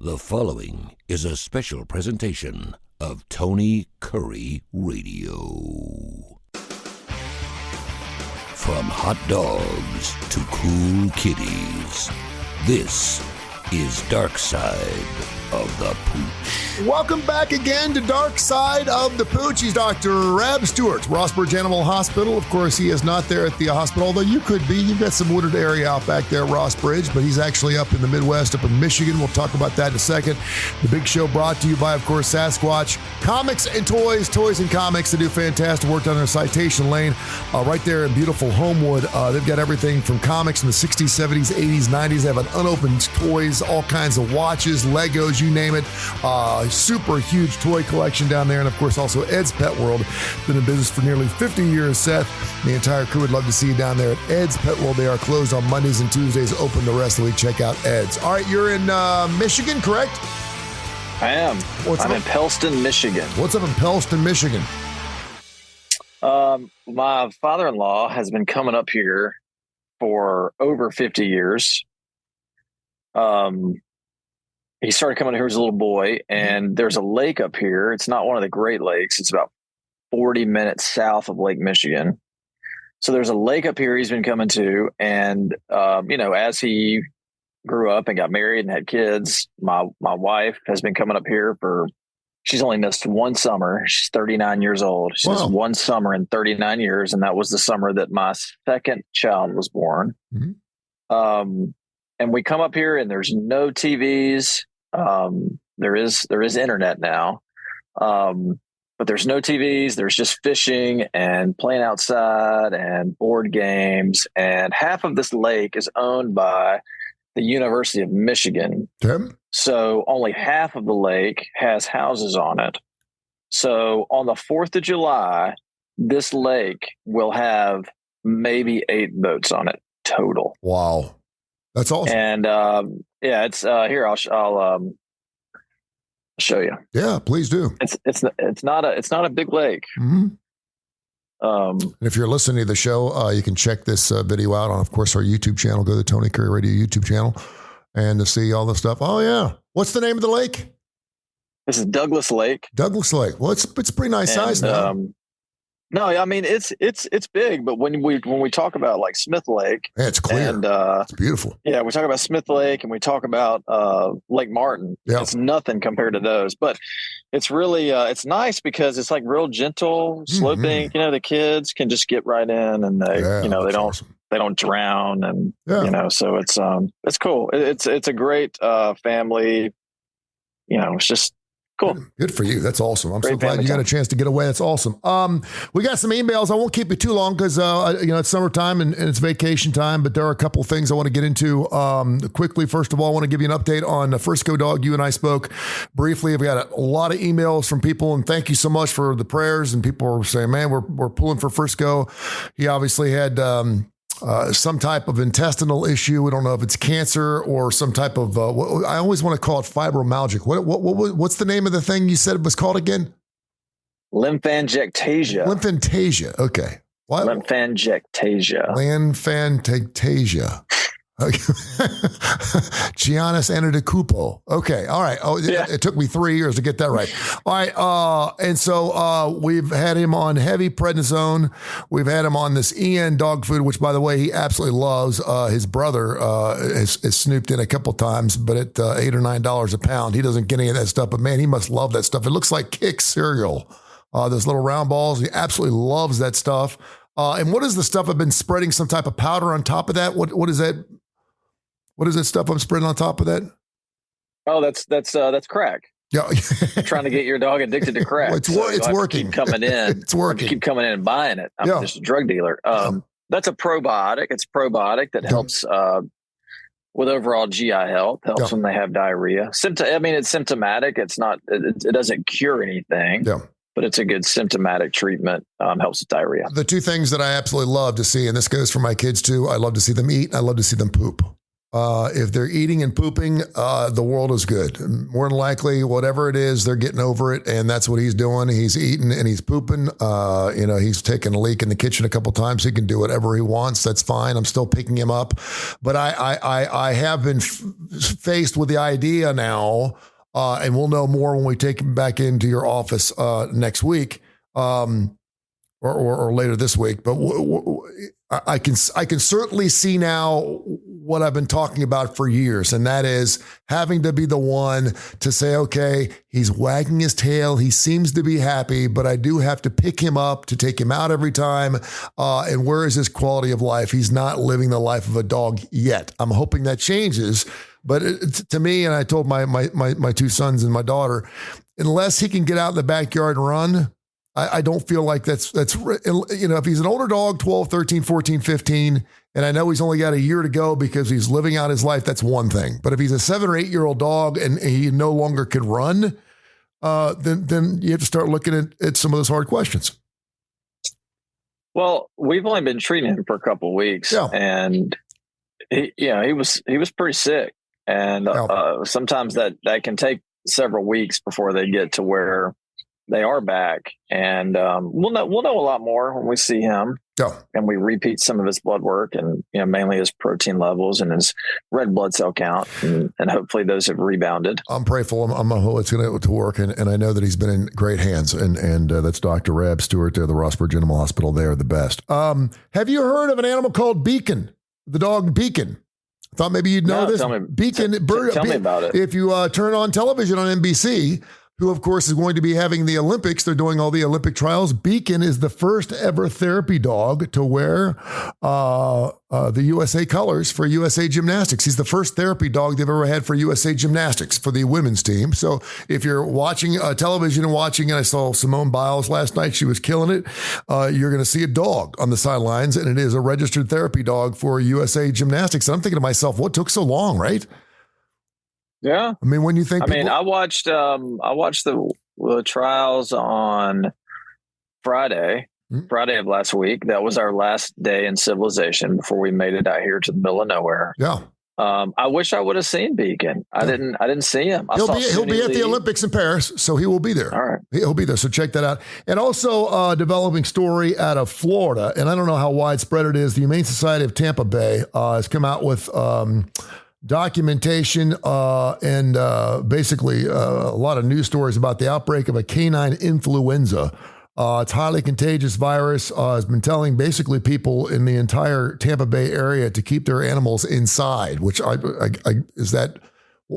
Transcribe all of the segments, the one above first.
The following is a special presentation of Tony Kurre Radio. From hot dogs to cool kitties, this is Darkside of the Pooch. Welcome back again to Darkside of the Pooch. He's Dr. Rab Stewart, Rossbridge Animal Hospital. Of course, he is not there at the hospital, although you could be. You've got some wooded area out back there at Rossbridge, but he's actually up in the Midwest, up in Michigan. We'll talk about that in a second. The big show brought to you by, of course, Sasquatch Comics and Toys. Toys and comics. They do fantastic work down their Citation Lane right there in beautiful Homewood. They've got everything from comics in the 60s, 70s, 80s, 90s. They have an unopened toys, all kinds of watches, Legos, you name it. Super huge toy collection down there. And of course, also Ed's Pet World. Been in business for nearly 50 years, Seth. The entire crew would love to see you down there at Ed's Pet World. They are closed on Mondays and Tuesdays, open the rest of the week. Check out Ed's. All right, you're in Michigan, correct? I am. I'm in Pellston, Michigan. What's up in Pellston, Michigan? My father-in-law has been coming up here for over 50 years. He started coming here as a little boy, and there's a lake up here. It's not one of the Great Lakes. It's about 40 minutes south of Lake Michigan. So there's a lake up here he's been coming to. And, as he grew up and got married and had kids, my wife has been coming up here she's only missed one summer. She's 39 years old. She's missed one summer in 39 years. And that was the summer that my second child was born. Mm-hmm. And we come up here and there's no TVs. There is internet now. But there's no TVs. There's just fishing and playing outside and board games. And half of this lake is owned by the University of Michigan. Okay. So only half of the lake has houses on it. So on the 4th of July, this lake will have maybe 8 boats on it total. Wow. That's awesome. And it's here. I'll show you. Yeah, please do. It's not a big lake. Mm-hmm. If you're listening to the show, you can check this video out on, of course, our YouTube channel. Go to the Tony Kurre Radio YouTube channel and to see all the stuff. Oh yeah, what's the name of the lake? This is Douglas Lake. Douglas Lake. Well, it's pretty nice size now. No, I mean it's big, but when we talk about like Smith Lake, yeah, it's clear and it's beautiful. Yeah, we talk about Smith Lake and we talk about Lake Martin. Yep. It's nothing compared to those, but it's really it's nice because it's like real gentle sloping. Mm-hmm. The kids can just get right in and they they don't drown and so it's cool. It's a great family. It's just. Cool. Good for you. That's awesome. I'm so glad you got a chance to get away. That's awesome. We got some emails. I won't keep it too long because, it's summertime and it's vacation time, but there are a couple of things I want to get into quickly. First of all, I want to give you an update on the Frisco dog. You and I spoke briefly. I've got a lot of emails from people, and thank you so much for the prayers. And people were saying, man, we're pulling for Frisco. He obviously had some type of intestinal issue. We don't know if it's cancer or some type of, I always want to call it fibromyalgia. What's the name of the thing you said it was called again? Lymphangiectasia. Lymphangiectasia. Okay. What? Lymphangiectasia. Lymphangiectasia. Okay. Giannis Antetokounmpo. Okay. All right. Oh, yeah. It took me 3 years to get that right. All right. And so we've had him on heavy prednisone. We've had him on this EN dog food, which, by the way, he absolutely loves. His brother has snooped in a couple times, but at $8 or $9 a pound, he doesn't get any of that stuff. But man, he must love that stuff. It looks like Kix cereal. Those little round balls. He absolutely loves that stuff. And what is the stuff I've been spreading? Some type of powder on top of that? What is that? What is that stuff I'm spreading on top of that? Oh, that's crack. Yeah. Trying to get your dog addicted to crack. Well, it's working. Keep coming in. It's working. Keep coming in and buying it. I'm just a drug dealer. That's a probiotic. It's probiotic that helps with overall GI health. Helps when they have diarrhea. It's symptomatic. It's not. It doesn't cure anything. Yeah. But it's a good symptomatic treatment. Helps with diarrhea. The two things that I absolutely love to see, and this goes for my kids too. I love to see them eat. I love to see them poop. If they're eating and pooping, the world is good. More than likely, whatever it is, they're getting over it, and that's what he's doing. He's eating and he's pooping. He's taken a leak in the kitchen a couple times. He can do whatever he wants. That's fine. I'm still picking him up, but I have been faced with the idea now, and we'll know more when we take him back into your office next week. Or later this week, but I can certainly see now what I've been talking about for years, and that is having to be the one to say, okay, he's wagging his tail, he seems to be happy, but I do have to pick him up to take him out every time. And where is his quality of life? He's not living the life of a dog yet. I'm hoping that changes, but to me, and I told my two sons and my daughter, unless he can get out in the backyard and run, I don't feel like that's, if he's an older dog, 12, 13, 14, 15, and I know he's only got a year to go because he's living out his life, that's one thing. But if he's a 7 or 8 year old dog and he no longer could run, then you have to start looking at some of those hard questions. Well, we've only been treating him for a couple of weeks, and he was pretty sick, and sometimes that can take several weeks before they get to where they are back, and we'll know a lot more when we see him. And we repeat some of his blood work, and mainly his protein levels and his red blood cell count, and hopefully those have rebounded. I'm prayerful. I'm it's going to work, and I know that he's been in great hands. And that's Dr. Rab Stewart there, the Rossborough Animal Hospital. They are the best. Have you heard of an animal called Beacon? The dog Beacon. Thought maybe you'd know this. Beacon. Tell me about it. If you turn on television on NBC, who, of course, is going to be having the Olympics. They're doing all the Olympic trials. Beacon is the first ever therapy dog to wear the USA colors for USA Gymnastics. He's the first therapy dog they've ever had for USA Gymnastics for the women's team. So if you're watching television and I saw Simone Biles last night, she was killing it. You're going to see a dog on the sidelines, and it is a registered therapy dog for USA Gymnastics. And I'm thinking to myself, what took so long, right? Yeah. I mean, when you think I watched the trials on Friday of last week. That was our last day in civilization before we made it out here to the middle of nowhere. Yeah. I wish I would have seen Beacon. I didn't see him. He'll be at the Olympics in Paris, so he will be there. All right. He'll be there. So check that out. And also developing story out of Florida, and I don't know how widespread it is. The Humane Society of Tampa Bay has come out with documentation and basically a lot of news stories about the outbreak of a canine influenza. It's highly contagious virus. Has been telling basically people in the entire Tampa Bay area to keep their animals inside, which is that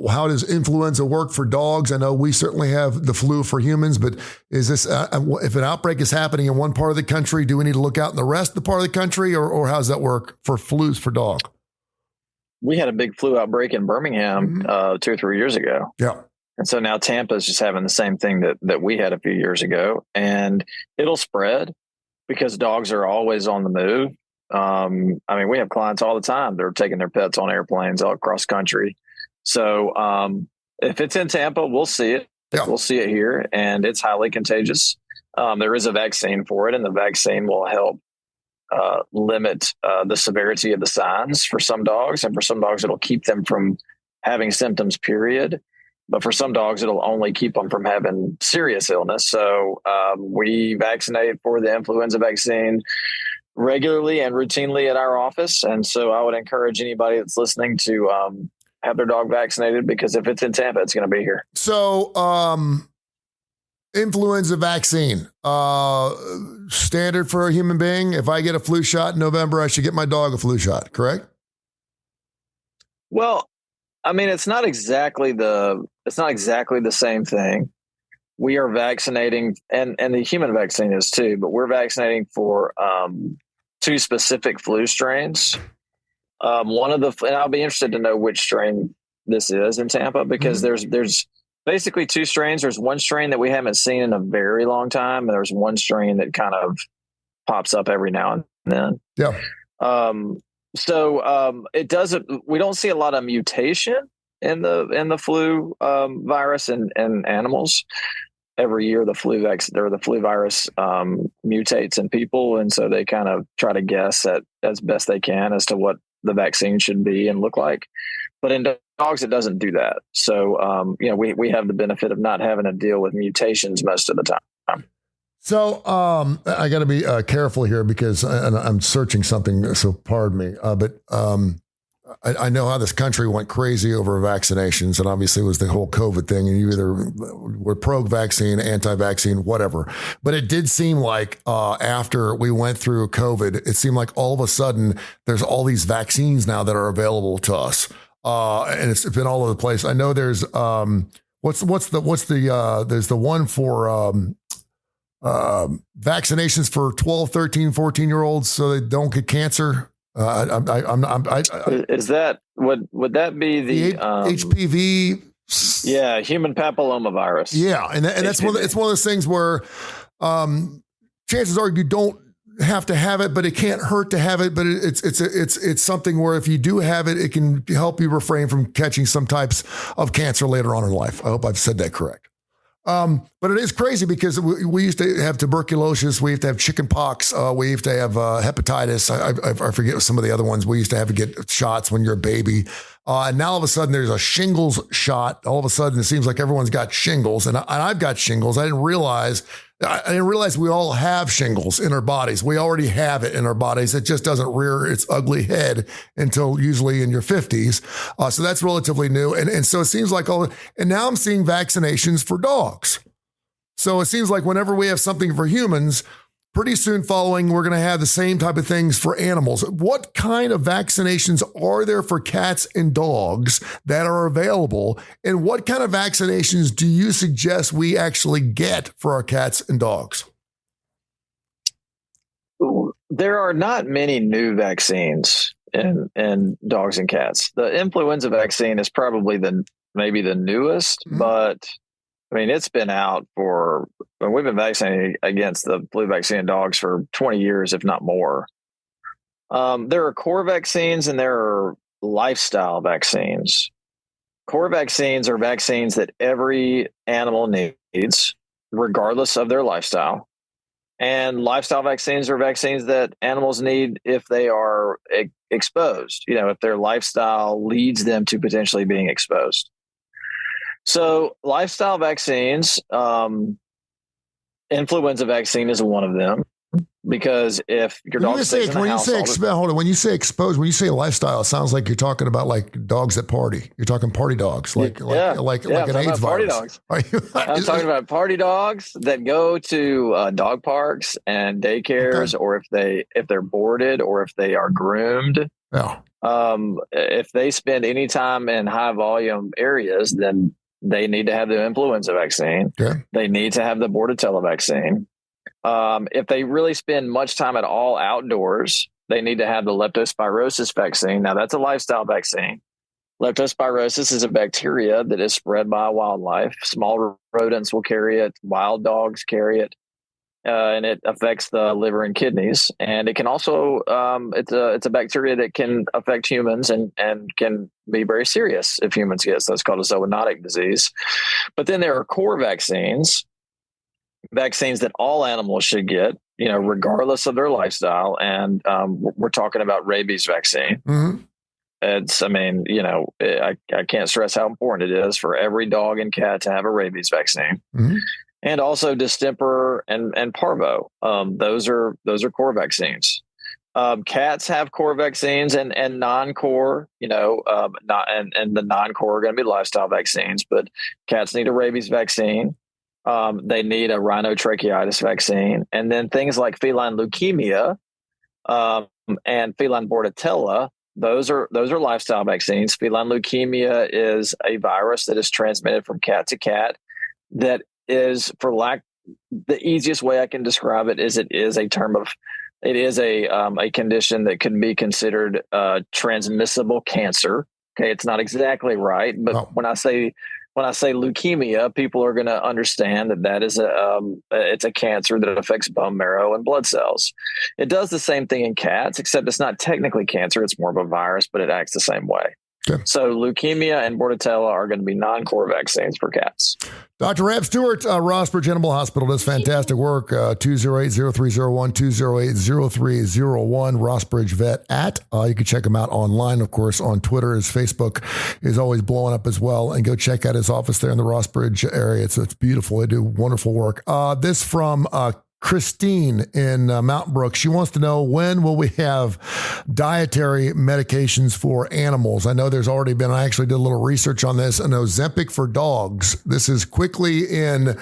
how does influenza work for dogs? I know we certainly have the flu for humans, but is this, if an outbreak is happening in one part of the country, do we need to look out in the rest of the part of the country, or how does that work for flus for dog? We had a big flu outbreak in Birmingham 2 or 3 years ago. Yeah. And so now Tampa is just having the same thing that we had a few years ago, and it'll spread because dogs are always on the move. We have clients all the time. They're taking their pets on airplanes all across the country. So if it's in Tampa, we'll see it. Yeah. We'll see it here, and it's highly contagious. There is a vaccine for it, and the vaccine will help limit the severity of the signs for some dogs, and for some dogs it'll keep them from having symptoms, period. But for some dogs it'll only keep them from having serious illness. So we vaccinate for the influenza vaccine regularly and routinely at our office, and so I would encourage anybody that's listening to have their dog vaccinated, because if it's in Tampa, it's going to be here. So influenza vaccine, standard for a human being. If I get a flu shot in November, I should get my dog a flu shot, correct? Well, it's not exactly the same thing. We are vaccinating, and the human vaccine is too, but we're vaccinating for 2 specific flu strains. And I'll be interested to know which strain this is in Tampa, because there's basically 2 strains. There's one strain that we haven't seen in a very long time, and there's one strain that kind of pops up every now and then. Yeah. It doesn't. We don't see a lot of mutation in the flu virus in animals. Every year, the flu virus mutates in people, and so they kind of try to guess as best they can as to what the vaccine should be and look like. But in dogs, it doesn't do that. So, we have the benefit of not having to deal with mutations most of the time. So I got to be careful here because I'm searching something, so pardon me. But I know how this country went crazy over vaccinations, and obviously it was the whole COVID thing, and you either were pro-vaccine, anti-vaccine, whatever. But it did seem like after we went through COVID, it seemed like all of a sudden there's all these vaccines now that are available to us, and it's been all over the place. I know there's there's the one for vaccinations for 12, 13, 14-year-olds so they don't get cancer. Is that would that be the HPV? Yeah, human papillomavirus. Yeah, and that's it's one of those things where chances are you don't have to have it, but it can't hurt to have it. But it's something where if you do have it, it can help you refrain from catching some types of cancer later on in life. I hope I've said that correct. But it is crazy because we used to have tuberculosis. We used to have chicken pox. We used to have hepatitis. I forget some of the other ones. We used to have to get shots when you're a baby. And now all of a sudden there's a shingles shot. All of a sudden it seems like everyone's got shingles, and I've got shingles. I didn't realize we all have shingles in our bodies. We already have it in our bodies. It just doesn't rear its ugly head until usually in your 50s. So that's relatively new. And so it seems like and now I'm seeing vaccinations for dogs. So it seems like whenever we have something for humans, pretty soon following, we're going to have the same type of things for animals. What kind of vaccinations are there for cats and dogs that are available? And what kind of vaccinations do you suggest we actually get for our cats and dogs? There are not many new vaccines in dogs and cats. The influenza vaccine is probably maybe the newest, but I mean, it's been out we've been vaccinating against the flu vaccine in dogs for 20 years, if not more. There are core vaccines and there are lifestyle vaccines. Core vaccines are vaccines that every animal needs, regardless of their lifestyle. And lifestyle vaccines are vaccines that animals need if they are exposed, if their lifestyle leads them to potentially being exposed. So lifestyle vaccines, influenza vaccine is one of them, because if your dog stays in the house, when you say exposed, when you say lifestyle, it sounds like you're talking about like dogs that party. You're talking party dogs, like an AIDS virus. Party dogs. I'm talking about party dogs that go to dog parks and daycares, or if they're boarded or if they are groomed. Yeah. If they spend any time in high volume areas, then they need to have the influenza vaccine. Okay. They need to have the Bordetella vaccine. If they really spend much time at all outdoors, they need to have the leptospirosis vaccine. Now, that's a lifestyle vaccine. Leptospirosis is a bacteria that is spread by wildlife. Small rodents will carry it. Wild dogs carry it. And it affects the liver and kidneys. And it can also, it's a bacteria that can affect humans and can be very serious if humans get it. So it's called a zoonotic disease. But then there are core vaccines that all animals should get, regardless of their lifestyle. And we're talking about rabies vaccine. Mm-hmm. I can't stress how important it is for every dog and cat to have a rabies vaccine. Mm-hmm. And also distemper and parvo. Those are core vaccines. Cats have core vaccines and non-core, and the non-core are going to be lifestyle vaccines, but cats need a rabies vaccine. They need a rhinotracheotis vaccine. And then things like feline leukemia and feline Bordetella, those are lifestyle vaccines. Feline leukemia is a virus that is transmitted from cat to cat that is, the easiest way I can describe it is a condition that can be considered transmissible cancer. Okay, it's not exactly right, but when I say leukemia, people are going to understand that is it's a cancer that affects bone marrow and blood cells. It does the same thing in cats, except it's not technically cancer; it's more of a virus, but it acts the same way. Okay. So leukemia and bordetella are going to be non-core vaccines for cats. Dr. Rab Stewart, Rossbridge Animal Hospital, does fantastic work. 208-0301, 208-0301, Rossbridge Vet at. You can check him out online, of course, on Twitter. His Facebook is always blowing up as well. And go check out his office there in the Rossbridge area. It's beautiful. They do wonderful work. This from Christine in Mountain Brook. She wants to know, when will we have dietary medications for animals? I know there's already been, I actually did a little research on this, an Ozempic for dogs. This is quickly in,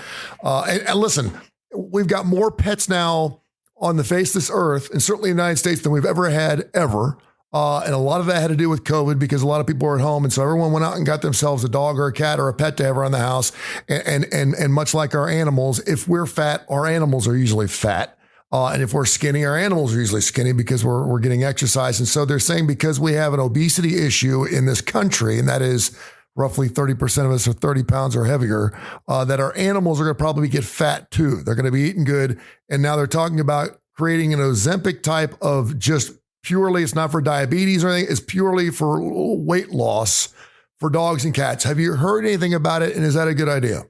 and listen, we've got more pets now on the face of this earth, and certainly in the United States, than we've ever had ever. And a lot of that had to do with COVID, because a lot of people were at home. And so everyone went out and got themselves a dog or a cat or a pet to have around the house. And much like our animals, if we're fat, our animals are usually fat. And if we're skinny, our animals are usually skinny because we're getting exercise. And so they're saying, because we have an obesity issue in this country, and that is roughly 30% of us are 30 pounds or heavier, that our animals are going to probably get fat too. They're going to be eating good. And now they're talking about creating an Ozempic type of just purely, it's not for diabetes or anything, it's purely for weight loss for dogs and cats. Have you heard anything about it? And is that a good idea?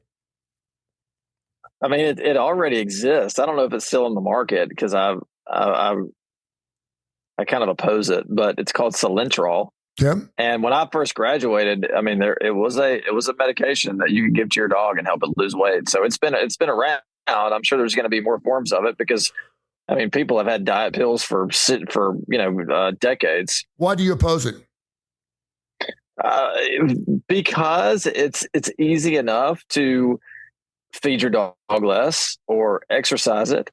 I mean, it already exists. I don't know if it's still in the market, because I kind of oppose it, but it's called Salintrol. Yeah. And when I first graduated, I mean, it was a medication that you can give to your dog and help it lose weight. So it's been around. I'm sure there's going to be more forms of it, because I mean, people have had diet pills for decades. Why do you oppose it? Because it's easy enough to feed your dog less or exercise it,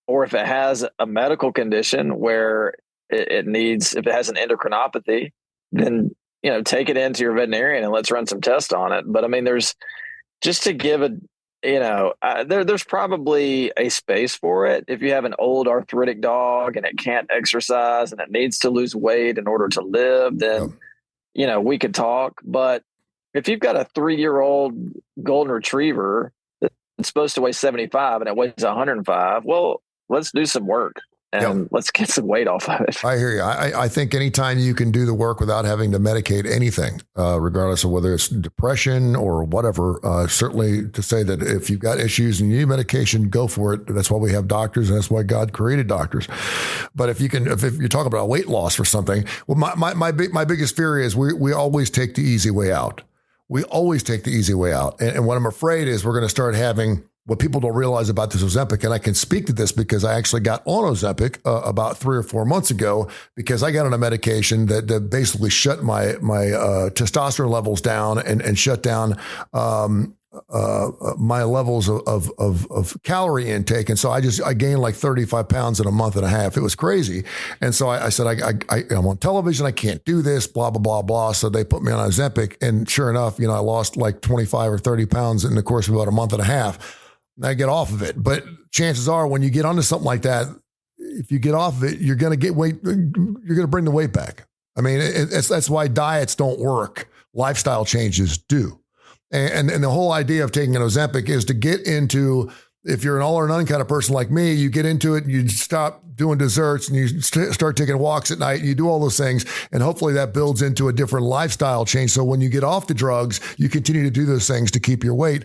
or if it has a medical condition where it needs, if it has an endocrinopathy, then take it into your veterinarian and let's run some tests on it. But I mean, there's just to give there's probably a space for it. If you have an old arthritic dog and it can't exercise and it needs to lose weight in order to live, then, we could talk. But if you've got a 3-year-old golden retriever that's supposed to weigh 75 and it weighs 105, well, let's do some work. And let's get some weight off of it. I hear you. I think anytime you can do the work without having to medicate anything, regardless of whether it's depression or whatever, certainly to say that if you've got issues and you need medication, go for it. That's why we have doctors, and that's why God created doctors. But if you're talking about weight loss or something, well, my biggest fear is we always take the easy way out. We always take the easy way out. And what I'm afraid is we're going to start having what people don't realize about this Ozempic, and I can speak to this because I actually got on Ozempic about 3 or 4 months ago, because I got on a medication that basically shut my testosterone levels down and shut down my levels of calorie intake. And so I gained like 35 pounds in a month and a half. It was crazy. And so I said, I'm on television. I can't do this, blah, blah, blah, blah. So they put me on Ozempic. And sure enough, I lost like 25 or 30 pounds in the course of about a month and a half. I get off of it. But chances are when you get onto something like that, if you get off of it, you're going to get weight. You're going to bring the weight back. I mean, that's why diets don't work. Lifestyle changes do. And the whole idea of taking an Ozempic is to get into, if you're an all or none kind of person like me, you get into it and you stop doing desserts and you start taking walks at night and you do all those things. And hopefully that builds into a different lifestyle change. So when you get off the drugs, you continue to do those things to keep your weight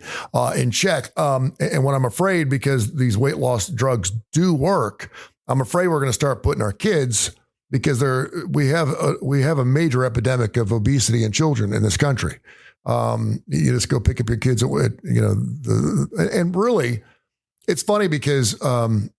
in check. And what I'm afraid, because these weight loss drugs do work, I'm afraid we're going to start putting our kids, because we have a major epidemic of obesity in children in this country. You just go pick up your kids at, and really, it's funny because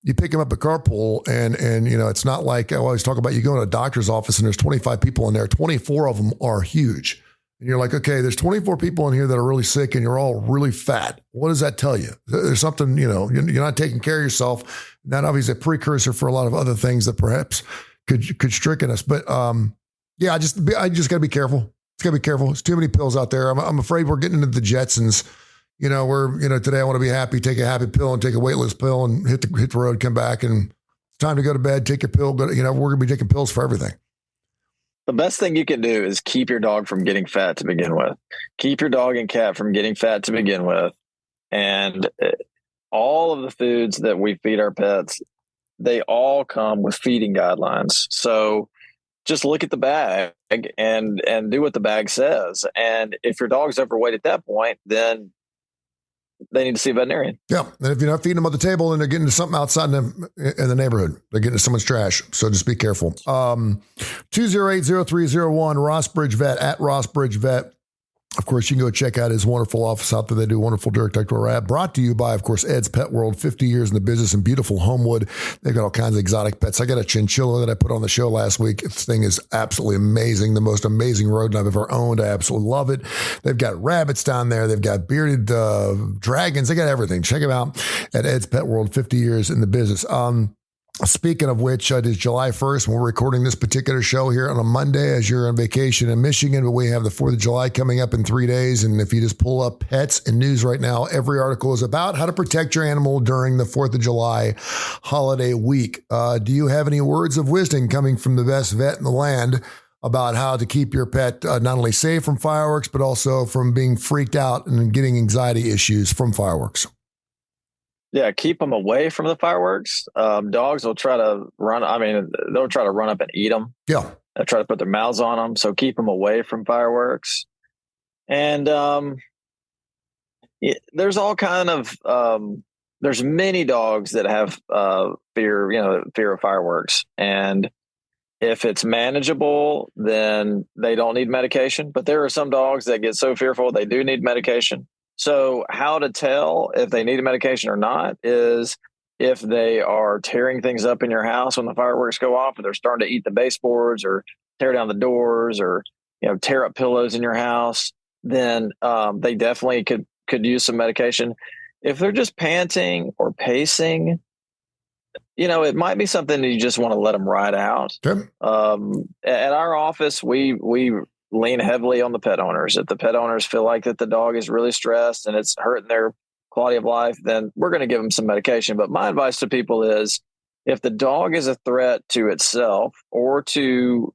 you pick them up at carpool and it's not like I always talk about, you go to a doctor's office and there's 25 people in there, 24 of them are huge. And you're like, okay, there's 24 people in here that are really sick and you're all really fat. What does that tell you? There's something, you're not taking care of yourself. That obviously is a precursor for a lot of other things that perhaps could stricken us. But I just got to be careful. It's got to be careful. It's too many pills out there. I'm afraid we're getting into the Jetsons. Today I want to be happy, take a happy pill and take a weightless pill and hit the road, come back, and it's time to go to bed, take your pill. We're going to be taking pills for everything. The best thing you can do is keep your dog from getting fat to begin with. Keep your dog and cat from getting fat to begin with. And all of the foods that we feed our pets, they all come with feeding guidelines. So just look at the bag and do what the bag says. And if your dog's overweight at that point, then they need to see a veterinarian. Yeah. And if you're not feeding them at the table and they're getting to something outside in the neighborhood, they're getting to someone's trash. So just be careful. 208-0301, Rossbridge Vet, at Rossbridge Vet. Of course, you can go check out his wonderful office out there. They do wonderful direct rad. Brought to you by, of course, Ed's Pet World, 50 years in the business in beautiful Homewood. They've got all kinds of exotic pets. I got a chinchilla that I put on the show last week. This thing is absolutely amazing. The most amazing rodent I've ever owned. I absolutely love it. They've got rabbits down there. They've got bearded dragons. They got everything. Check them out at Ed's Pet World, 50 years in the business. Speaking of which, it is July 1st. We're recording this particular show here on a Monday as you're on vacation in Michigan, but we have the 4th of July coming up in 3 days. And if you just pull up pets and news right now, every article is about how to protect your animal during the 4th of July holiday week. Do you have any words of wisdom coming from the best vet in the land about how to keep your pet not only safe from fireworks, but also from being freaked out and getting anxiety issues from fireworks? Yeah, keep them away from the fireworks. Dogs will try to run. I mean, they'll try to run up and eat them. Yeah. They'll try to put their mouths on them. So keep them away from fireworks. And there's all kind of there's many dogs that have fear of fireworks. And if it's manageable, then they don't need medication. But there are some dogs that get so fearful they do need medication. So how to tell if they need a medication or not is if they are tearing things up in your house when the fireworks go off, or they're starting to eat the baseboards or tear down the doors, or tear up pillows in your house, then they definitely could use some medication. If they're just panting or pacing, it might be something that you just want to let them ride out. Sure. At our office, we lean heavily on the pet owners. If the pet owners feel like that the dog is really stressed and it's hurting their quality of life, then we're going to give them some medication. But my advice to people is, if the dog is a threat to itself or to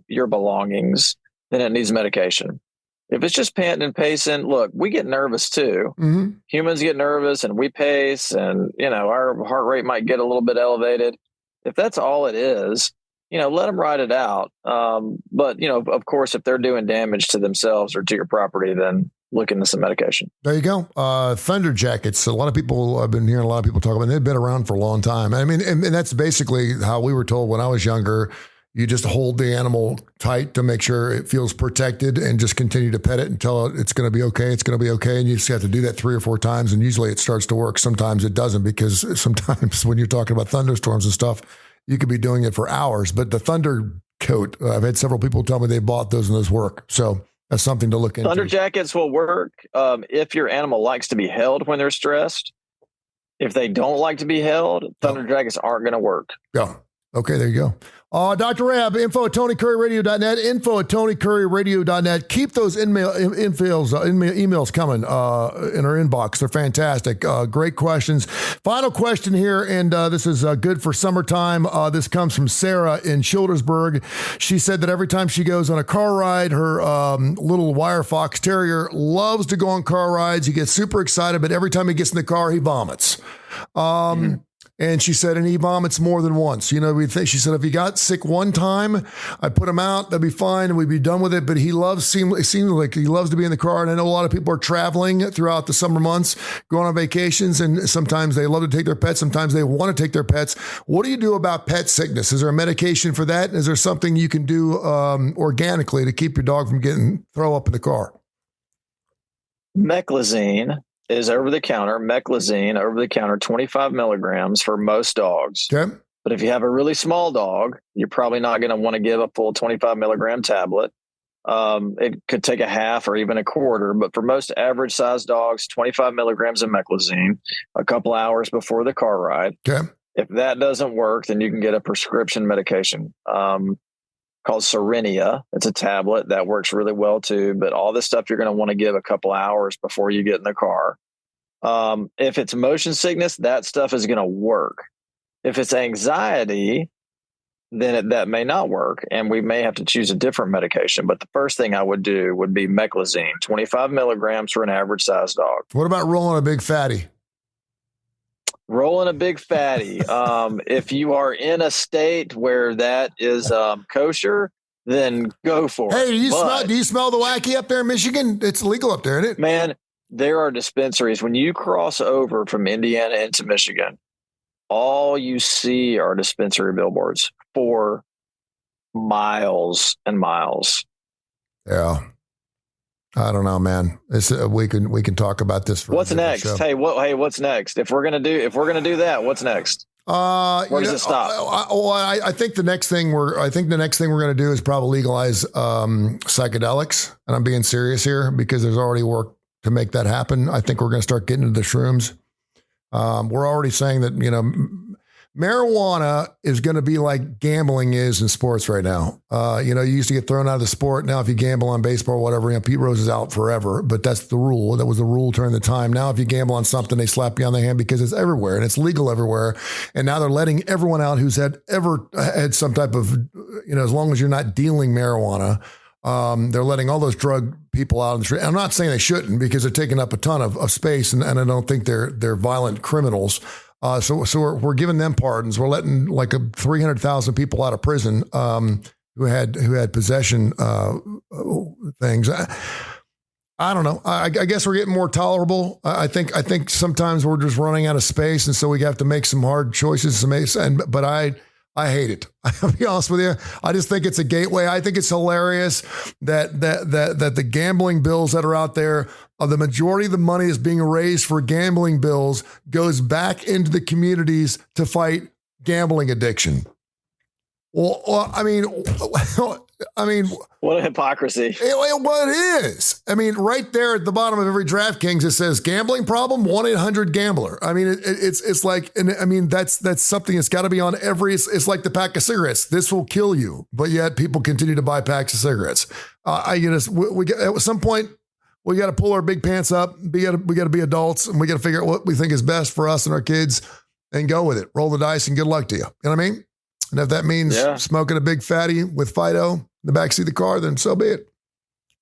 your belongings, then it needs medication. If it's just panting and pacing, look, we get nervous too. Mm-hmm. Humans get nervous and we pace, and our heart rate might get a little bit elevated. If that's all it is, let them ride it out. But, of course, if they're doing damage to themselves or to your property, then look into some medication. There you go. Thunder jackets. A lot of people, I've been hearing a lot of people talk about, they've been around for a long time. I mean, and that's basically how we were told when I was younger. You just hold the animal tight to make sure it feels protected and just continue to pet it until it's going to be okay. It's going to be okay. And you just have to do that 3 or 4 times. And usually it starts to work. Sometimes it doesn't, because sometimes when you're talking about thunderstorms and stuff, you could be doing it for hours. But the thunder coat, I've had several people tell me they bought those and those work. So that's something to look into. Thunder jackets will work if your animal likes to be held when they're stressed. If they don't like to be held, thunder jackets aren't going to work. Yeah. Okay, there you go. Dr. Rab, info at TonyCurryRadio.net, info at TonyCurryRadio.net. Keep those emails coming in our inbox. They're fantastic. Great questions. Final question here, and this is good for summertime. This comes from Sarah in Childersburg. She said that every time she goes on a car ride, her little wire fox terrier loves to go on car rides. He gets super excited, but every time he gets in the car, he vomits. And she said, and he vomits more than once. She said, if he got sick one time, I'd put him out, that'd be fine, and we'd be done with it. But it seems like he loves to be in the car. And I know a lot of people are traveling throughout the summer months, going on vacations, and sometimes they love to take their pets. Sometimes they want to take their pets. What do you do about pet sickness? Is there a medication for that? Is there something you can do organically to keep your dog from getting throw up in the car? Meclizine is over-the-counter, 25 milligrams for most dogs. Okay. But if you have a really small dog, you're probably not going to want to give a full 25 milligram tablet. It could take a half or even a quarter, but for most average sized dogs, 25 milligrams of meclizine a couple hours before the car ride. Okay. If that doesn't work, then you can get a prescription medication called Serenia. It's a tablet that works really well too, but all this stuff you're going to want to give a couple hours before you get in the car. If it's motion sickness, that stuff is going to work. If it's anxiety, then that may not work, and we may have to choose a different medication. But the first thing I would do would be meclizine, 25 milligrams for an average sized dog. What about rolling a big fatty? rolling a big fatty. If you are in a state where that is kosher, then go for it. Hey, do you smell the wacky up there in Michigan? It's legal up there, isn't it? Man, there are dispensaries. When you cross over from Indiana into Michigan, all you see are dispensary billboards for miles and miles. Yeah. I don't know, man. We can talk about this. For what's next? Show. Hey, what's next? If we're gonna do that, what's next? Where does it stop? I think the next thing we're gonna do is probably legalize psychedelics, and I'm being serious here because there's already work to make that happen. I think we're gonna start getting into the shrooms. We're already saying that marijuana is going to be like gambling is in sports right now. You used to get thrown out of the sport. Now, if you gamble on baseball or whatever, Pete Rose is out forever, but that's the rule. That was the rule during the time. Now, if you gamble on something, they slap you on the hand because it's everywhere and it's legal everywhere. And now they're letting everyone out who's ever had some type of, as long as you're not dealing marijuana, they're letting all those drug people out on the street. I'm not saying they shouldn't because they're taking up a ton of space, and I don't think they're violent criminals. So we're giving them pardons. We're letting like 300,000 people out of prison who had possession things. I don't know. I guess we're getting more tolerable. I think sometimes we're just running out of space, and so we have to make some hard choices. But I hate it. I'll be honest with you. I just think it's a gateway. I think it's hilarious that the gambling bills that are out there, the majority of the money is being raised for gambling bills goes back into the communities to fight gambling addiction. Well, I mean, what a hypocrisy. What it is. I mean, right there at the bottom of every DraftKings, it says gambling problem, 1-800-GAMBLER. I mean, it's like, and I mean, that's something that's got to be on every, it's like the pack of cigarettes. This will kill you. But yet people continue to buy packs of cigarettes. We at some point, we got to pull our big pants up. We got to be adults, and we got to figure out what we think is best for us and our kids and go with it. Roll the dice and good luck to you. You know what I mean? And if that means smoking a big fatty with Fido in the backseat of the car, then so be it.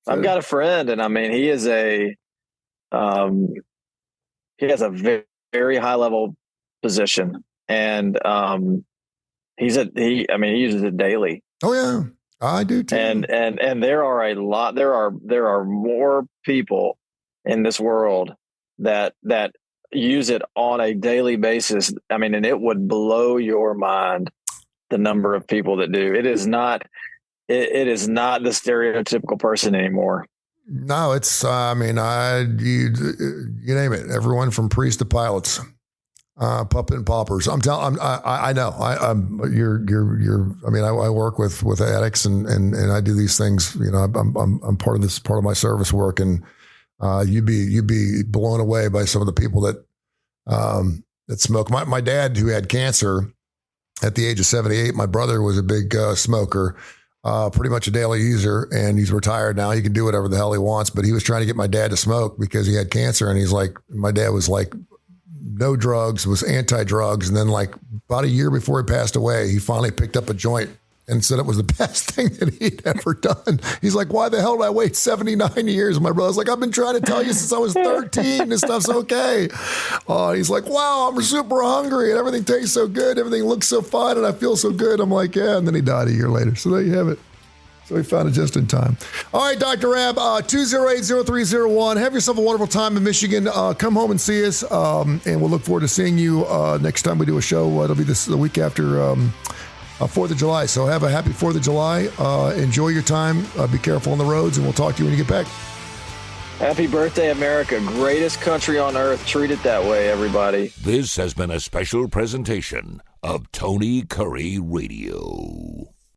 I've got a friend, and I mean, he is he has a very, very high level position, and he uses it daily. Oh yeah, I do too. And there are more people in this world that use it on a daily basis. I mean, and it would blow your mind the number of people that do. It is not the stereotypical person anymore. No, it's you name it. Everyone from priests to pilots, puppet and paupers. I know. I work with addicts and I do these things. I'm part of my service work, and you'd be blown away by some of the people that smoke. My dad, who had cancer at the age of 78, my brother was a big smoker, pretty much a daily user, and he's retired now. He can do whatever the hell he wants, but he was trying to get my dad to smoke because he had cancer, and my dad was like, no drugs, was anti-drugs, and then like about a year before he passed away, he finally picked up a joint and said it was the best thing that he'd ever done. He's like, why the hell did I wait 79 years? My brother's like, I've been trying to tell you since I was 13, this stuff's okay. He's like, wow, I'm super hungry and everything tastes so good. Everything looks so fine and I feel so good. I'm like, yeah. And then he died a year later. So there you have it. So he found it just in time. All right, Dr. Rab, 208-0301. Have yourself a wonderful time in Michigan. Come home and see us. And we'll look forward to seeing you next time we do a show. It'll be the week after 4th of July. So have a happy 4th of July. Enjoy your time. Be careful on the roads, and we'll talk to you when you get back. Happy birthday, America. Greatest country on earth. Treat it that way, everybody. This has been a special presentation of Tony Curry Radio.